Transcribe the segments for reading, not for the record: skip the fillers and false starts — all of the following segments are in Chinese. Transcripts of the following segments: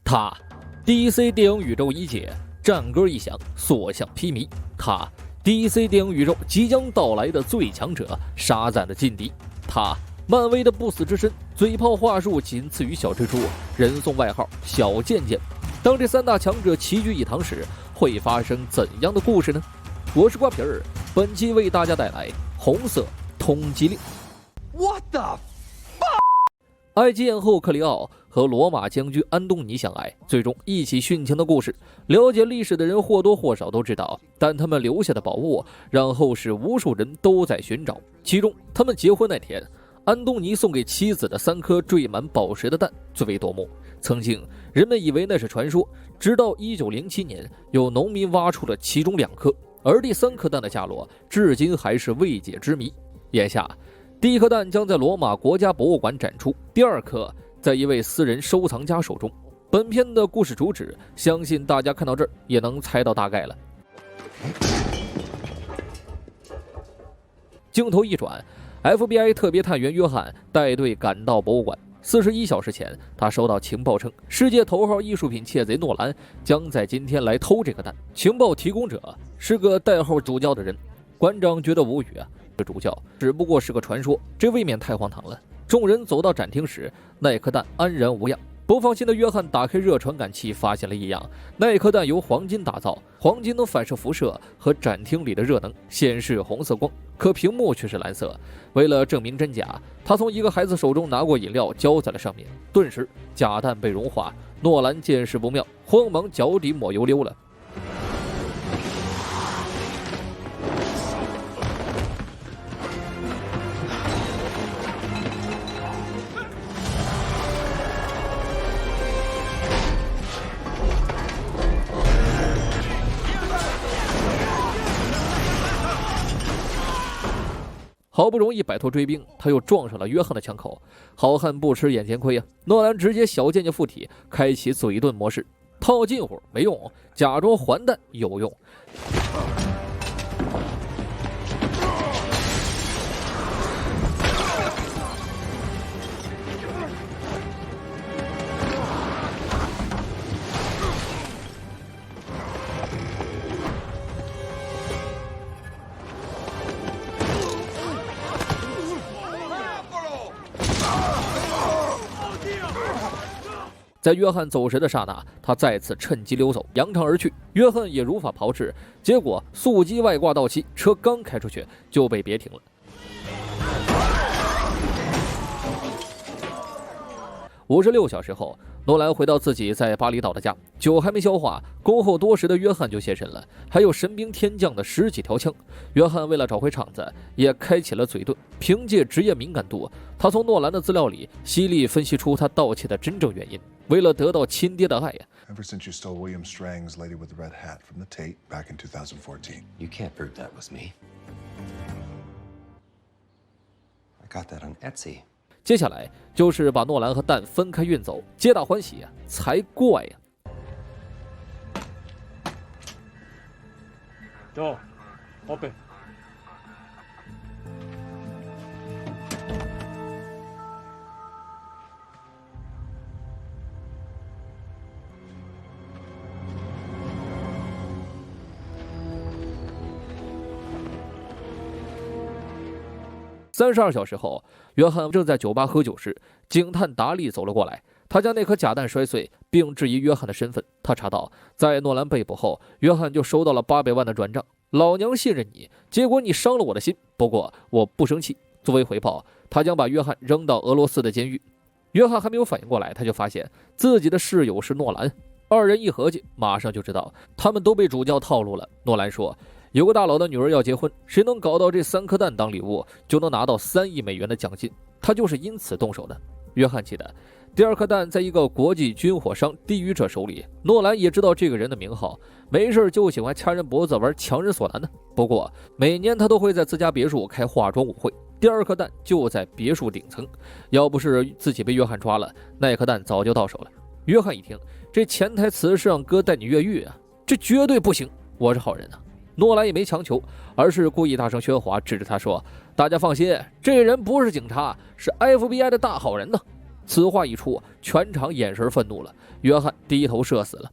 他 DC 电影宇宙一解，战歌一响，所向披靡。他 DC 电影宇宙即将到来的最强者，沙赞的劲敌。他漫威的不死之身，嘴炮话术仅次于小蜘蛛，人送外号小贱贱。当这三大强者齐聚一堂时，会发生怎样的故事呢？我是瓜皮儿，本期为大家带来红色通缉令。 What the？ 埃及艳后克里奥和罗马将军安东尼相爱，最终一起殉情的故事，了解历史的人或多或少都知道，但他们留下的宝物让后世无数人都在寻找。其中，他们结婚那天，安东尼送给妻子的3颗缀满宝石的蛋最为夺目。曾经，人们以为那是传说，直到1907年，有农民挖出了其中2颗，而第3颗蛋的下落至今还是未解之谜。眼下，第1颗蛋将在罗马国家博物馆展出，第2颗在一位私人收藏家手中。本片的故事主旨，相信大家看到这儿也能猜到大概了。镜头一转 ，FBI 特别探员约翰带队赶到博物馆。41小时前，他收到情报称，世界头号艺术品窃贼诺兰将在今天来偷这个蛋。情报提供者是个代号主教的人，馆长觉得无语啊。这主教只不过是个传说，这未免太荒唐了。众人走到展厅时，那颗蛋安然无恙。不放心的约翰打开热传感器，发现了异样。那颗蛋由黄金打造，黄金能反射辐射和展厅里的热能，显示红色光，可屏幕却是蓝色。为了证明真假，他从一个孩子手中拿过饮料浇在了上面，顿时假蛋被融化。诺兰见势不妙，慌忙脚底抹油溜了。好不容易摆脱追兵，他又撞上了约翰的枪口。好汉不吃眼前亏啊！诺兰直接小贱贱附体，开启嘴遁模式。套近乎没用，假装还弹有用。在约翰走神的刹那，他再次趁机溜走，扬长而去。约翰也如法炮制，结果速击外挂到期，车刚开出去就被别停了。56小时后，诺兰回到自己在巴厘岛的家，酒还没消化，恭候多时的约翰就现身了，还有神兵天降的10几条枪。约翰为了找回场子，也开启了嘴遁。凭借职业敏感度，他从诺兰的资料里犀利分析出他盗窃的真正原因。为了得到亲爹的爱呀 Ever since you stole William Strang's Lady with the Red Hat from the Tate back in 2014. You can't prove that was me. I got that on Etsy. 接下来就是把诺兰和蛋分开运走，皆大欢喜啊，才怪呀！走 ，OK。32小时后，约翰正在酒吧喝酒时，警探达利走了过来。他将那颗假蛋摔碎，并质疑约翰的身份。他查到，在诺兰被捕后，约翰就收到了800万的转账。老娘信任你，结果你伤了我的心。不过我不生气。作为回报，他将把约翰扔到俄罗斯的监狱。约翰还没有反应过来，他就发现自己的室友是诺兰。2人一合计，马上就知道他们都被主教套路了。诺兰说，有个大佬的女儿要结婚，谁能搞到这3颗蛋当礼物，就能拿到3亿美元的奖金。他就是因此动手的。约翰记得，第2颗蛋在一个国际军火商低语者手里。诺兰也知道这个人的名号，没事就喜欢掐人脖子玩强人所难的。不过每年他都会在自家别墅开化妆舞会，第2颗蛋就在别墅顶层。要不是自己被约翰抓了，那颗蛋早就到手了。约翰一听，这潜台词是让哥带你越狱啊，这绝对不行，我是好人啊。诺兰也没强求，而是故意大声喧哗，指着他说：“大家放心，这人不是警察，是 FBI 的大好人呢。”此话一出，全场眼神愤怒了，约翰低头射死了。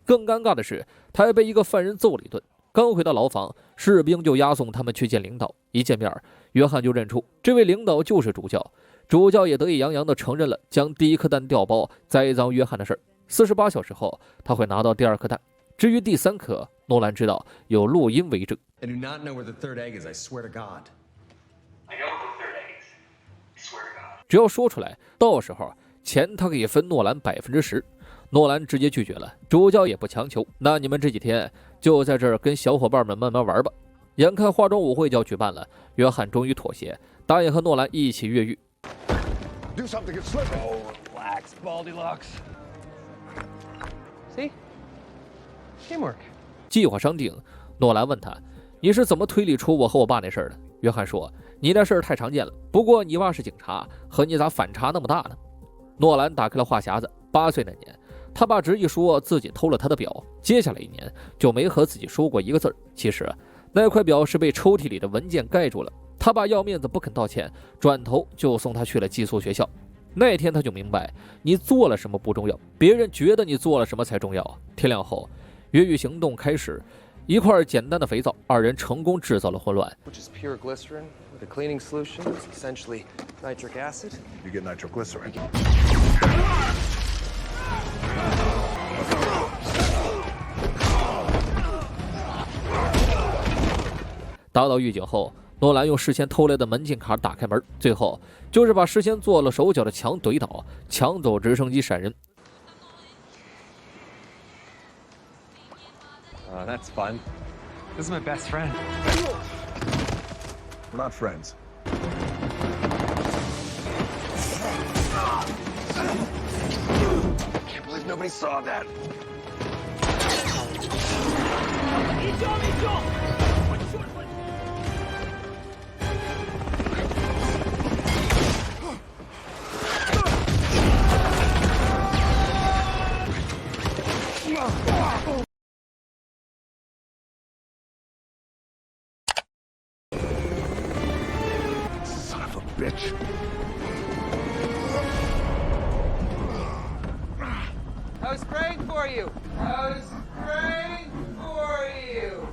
更尴尬的是，他还被一个犯人揍了一顿。刚回到牢房，士兵就押送他们去见领导。一见面，约翰就认出这位领导就是主教。主教也得意洋洋地承认了将第一颗弹调包栽赃约翰的事儿。48小时后，他会拿到第2颗弹。至于第3颗，诺兰知道有录音为证。I do not know where the third egg is, I swear to God. I know what the third egg is. I swear to God. 只要说出来，到时候钱他可以分诺兰10%。诺兰直接拒绝了，主教也不强求。那你们这几天就在这儿跟小伙伴们慢慢玩吧。眼看化妆舞会就要举办了，约翰终于妥协，答应和诺兰一起越狱。Do something, it's slipping. Oh, relax, Baldilocks. See? Teamwork. 计划商定，诺兰问他：“你是怎么推理出我和我爸那事儿的？”约翰说：“你那事儿太常见了，不过你爸是警察，和你咋反差那么大呢？”诺兰打开了话匣子，8岁那年，他爸执意说自己偷了他的表，接下来1年就没和自己说过一个字儿。其实那块表是被抽屉里的文件盖住了。他爸要面子不肯道歉，转头就送他去了寄宿学校。那天他就明白，你做了什么不重要，别人觉得你做了什么才重要。天亮后，越狱行动开始。一块简单的肥皂，2人成功制造了混乱。 Which is pure glycerin with a cleaning solution. It's essentially nitric acid. You get nitroglycerin. 打倒狱警后，诺兰用事先偷来的门禁卡打开门，最后就是把事先做了手脚的墙怼倒，抢走直升机闪人。 That's fun. This is my best friend. We're not friends. Can't believe nobody saw that. Son of a bitch. I was praying for you. I was praying for you.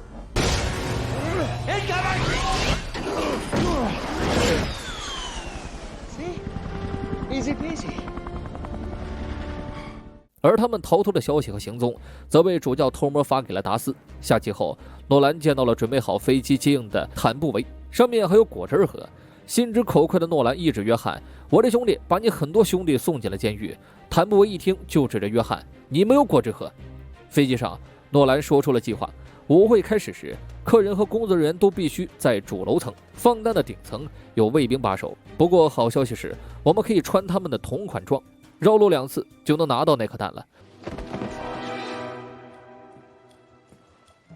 See? Easy peasy. 而他们逃脱的消息和行踪，则被主教偷摸发给了达斯。下机后，诺兰见到了准备好飞机接应的坦布维，上面还有果汁盒。心直口快的诺兰抑制约翰：“我这兄弟把你很多兄弟送进了监狱。”坦布维一听就指着约翰：“你没有果汁盒。”飞机上，诺兰说出了计划。舞会开始时，客人和工作人员都必须在主楼层，放单的顶层有卫兵把守。不过好消息是，我们可以穿他们的同款装。 绕路2次就能拿到那颗弹了。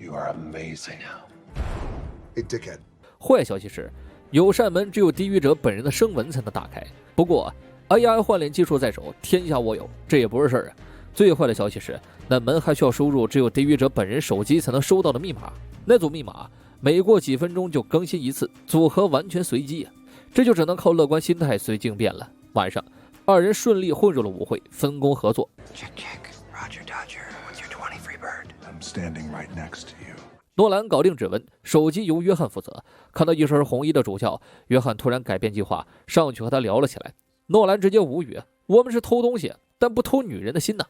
You are amazing now. Hey, dickhead. 坏消息是，有扇门只有地狱者本人的声纹才能打开。不过 AI 换脸技术在手，天下我有，这也不是事儿啊。最坏的消息是，那门还需要输入只有地狱者本人手机才能收到的密码。那组密码每过几分钟就更新一次，组合完全随机啊！这就只能靠乐观心态随机应变了。晚上。 2人顺利混入了舞会，分工合作。Check. Roger Dodger. What's your 20 free bird? I'm standing right next to you. 诺兰搞定指纹，手机由约翰负责。看到一身红衣的主教，约翰突然改变计划，上去和他聊了起来。诺兰直接无语：“我们是偷东西，但不偷女人的心呐。”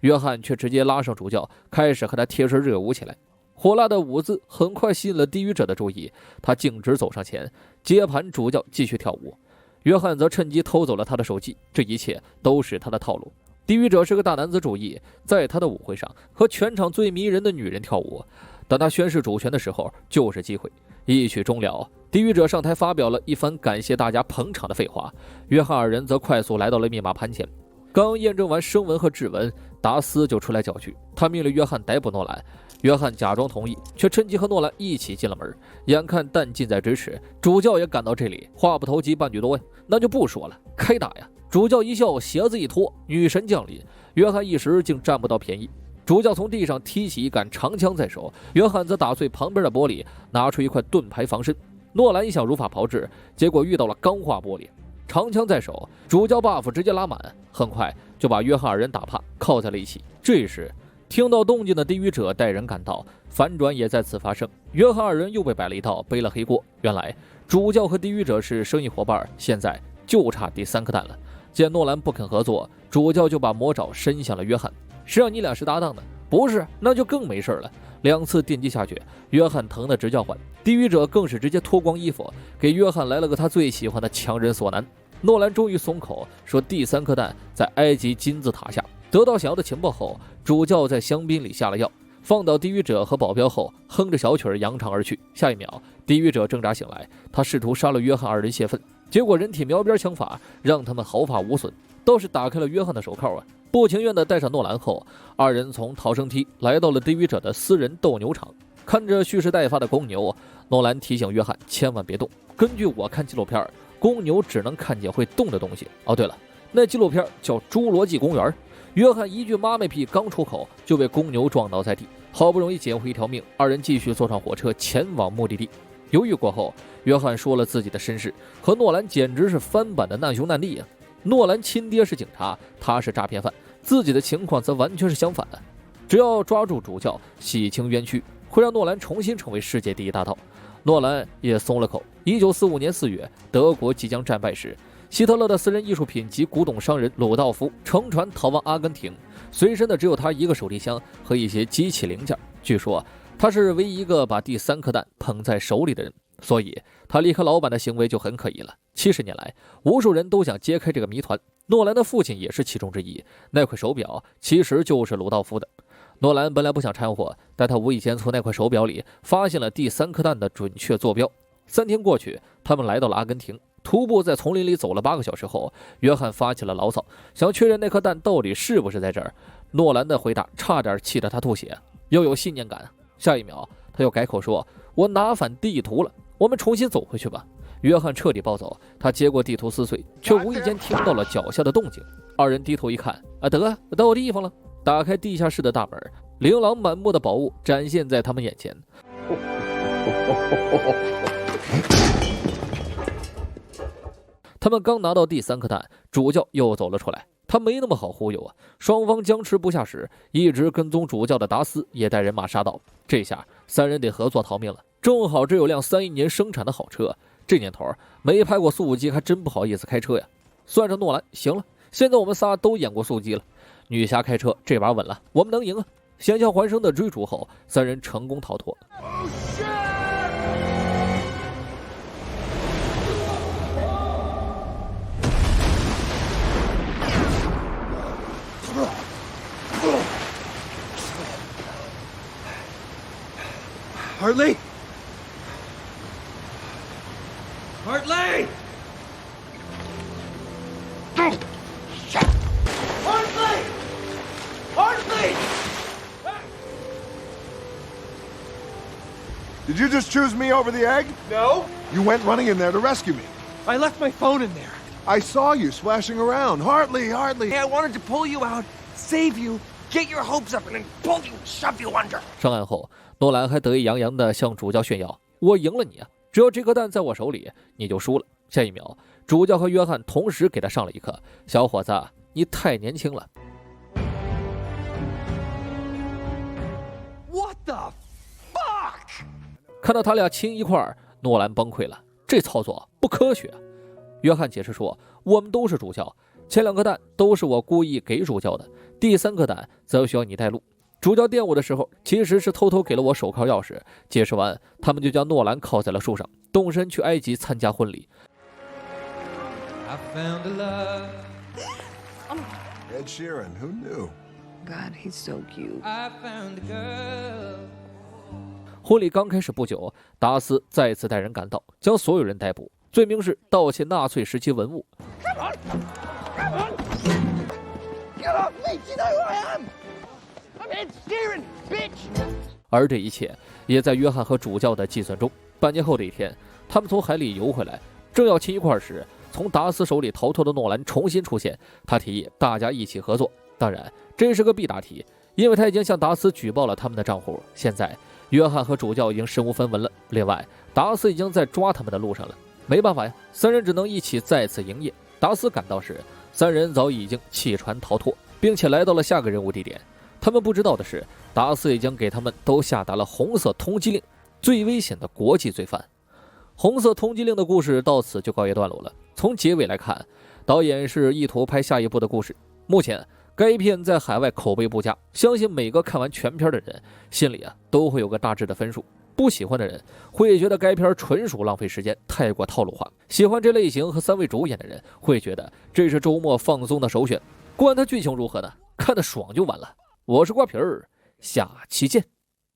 约翰却直接拉上主教，开始和他贴身热舞起来。火辣的舞姿很快吸引了地狱者的注意，他径直走上前，接盘主教继续跳舞。 约翰则趁机偷走了他的手机，这一切都是他的套路。地狱者是个大男子主义，在他的舞会上和全场最迷人的女人跳舞。当他宣誓主权的时候，就是机会。一曲终了，地狱者上台发表了一番感谢大家捧场的废话。约翰2人则快速来到了密码盘前，刚验证完声纹和指纹，达斯就出来搅局，他命令约翰逮捕诺兰。 约翰假装同意，却趁机和诺兰一起进了门。眼看弹近在咫尺，主教也赶到这里，话不投机半句多呀，那就不说了，开打呀！主教一笑，鞋子一脱，女神降临。约翰一时竟占不到便宜。主教从地上提起一杆长枪在手，约翰则打碎旁边的玻璃，拿出一块盾牌防身。诺兰一向如法炮制，结果遇到了钢化玻璃。长枪在手，主教 buff 直接拉满，很快就把约翰二人打怕，靠在了一起。这时，听到动静的地狱者带人赶到，反转也在此发生。约翰二人又被摆了一道，背了黑锅。原来主教和地狱者是生意伙伴，现在就差第三颗蛋了。见诺兰不肯合作，主教就把魔爪伸向了约翰。谁让你俩是搭档呢？不是，那就更没事了。2次电击下去，约翰疼得直叫唤。地狱者更是直接脱光衣服，给约翰来了个他最喜欢的强人所难。诺兰终于松口，说第三颗蛋在埃及金字塔下。得到想要的情报后，主教在香槟里下了药，放倒地狱者和保镖后，哼着小曲儿扬长而去。下一秒，地狱者挣扎醒来，他试图杀了约翰二人泄愤，结果人体瞄边枪法让他们毫发无损，倒是打开了约翰的手铐啊！不情愿地带上诺兰后，二人从逃生梯来到了地狱者的私人斗牛场。看着蓄势待发的公牛，诺兰提醒约翰千万别动。根据我看纪录片，公牛只能看见会动的东西。哦，对了，那纪录片叫《侏罗纪公园》。约翰一句妈卖屁刚出口，就被公牛撞倒在地。好不容易捡回一条命，二人继续坐上火车前往目的地。犹豫过后，约翰说了自己的身世，和诺兰简直是翻版的难兄难弟啊！诺兰亲爹是警察，他是诈骗犯，自己的情况则完全是相反。只要抓住主教，洗清冤屈，会让诺兰重新成为世界第一大盗。诺兰也松了口。1945年4月，德国即将战败时，希特勒的私人艺术品及古董商人鲁道夫乘船逃往阿根廷，随身的只有他一个手提箱和一些机器零件。据说他是唯一一个把第三颗蛋捧在手里的人，所以他离开老板的行为就很可疑了。70年来，无数人都想揭开这个谜团，诺兰的父亲也是其中之一。那块手表其实就是鲁道夫的。诺兰本来不想掺和，但他无意间从那块手表里发现了第三颗蛋的准确坐标。3天过去，他们来到了阿根廷。徒步在丛林里走了8个小时后，约翰发起了牢骚，想确认那颗蛋到底是不是在这儿。诺兰的回答差点气得他吐血。要有信念感。下一秒，他又改口说：“我拿反地图了，我们重新走回去吧。”约翰彻底暴走，他接过地图撕碎，却无意间听到了脚下的动静。二人低头一看，到地方了。打开地下室的大门，琳琅满目的宝物展现在他们眼前。他们刚拿到第三颗蛋，主教又走了出来。他没那么好忽悠啊！双方僵持不下时，一直跟踪主教的达斯也带人马杀到。这下3人得合作逃命了。正好这有辆31年生产的好车，这年头没拍过速激还真不好意思开车呀。算上诺兰，行了，现在我们仨都演过速激了。女侠开车这把稳了，我们能赢啊！险象环生的追逐后，3人成功逃脱。Hartley! Hartley! Hartley! Hartley! Did you just choose me over the egg? No, You went running in there to rescue me. I left my phone in there. I saw you splashing around. Hartley, Hartley. Hey, I wanted to pull you out, save you, get your hopes up, and then pull you, shove you under. 上岸后，诺兰还得意洋洋地向主教炫耀：“我赢了你啊！只要这颗蛋在我手里，你就输了。”下一秒，主教和约翰同时给他上了一课：“小伙子，你太年轻了。” What the fuck? 看到他俩亲一块儿，诺兰崩溃了，这操作不科学。约翰解释说：“我们都是主教，前2颗蛋都是我故意给主教的，第3颗蛋则需要你带路。”主教电我的时候，其实是偷偷给了我手铐钥匙。解释完，他们就将诺兰铐在了树上，动身去埃及参加婚礼。I found a love. Ed Sheeran, who knew? God, he's so cute. I found a girl. 婚礼刚开始不久，达斯再次带人赶到，将所有人逮捕，罪名是盗窃纳粹时期文物。Get off me! You know who I am? I'm Ed Sheeran, bitch! 而这一切也在约翰和主教的计算中。半年后的一天，他们从海里游回来，正要亲一块时，从达斯手里逃脱的诺兰重新出现。他提议大家一起合作，当然这是个必答题，因为他已经向达斯举报了他们的账户。现在约翰和主教已经身无分文了，另外达斯已经在抓他们的路上了。没办法呀，三人只能一起再次营业。达斯赶到时，三人早已经弃船逃脱，并且来到了下个任务地点。他们不知道的是，达斯已经给他们都下达了红色通缉令，最危险的国际罪犯。红色通缉令的故事到此就告一段落了。从结尾来看，导演是意图拍下一部的故事。目前该片在海外口碑不佳，相信每个看完全片的人心里都会有个大致的分数。不喜欢的人会觉得该片纯属浪费时间，太过套路化；喜欢这类型和三位主演的人会觉得这是周末放松的首选。管它剧情如何呢，看得爽就完了。我是瓜皮儿，下期见。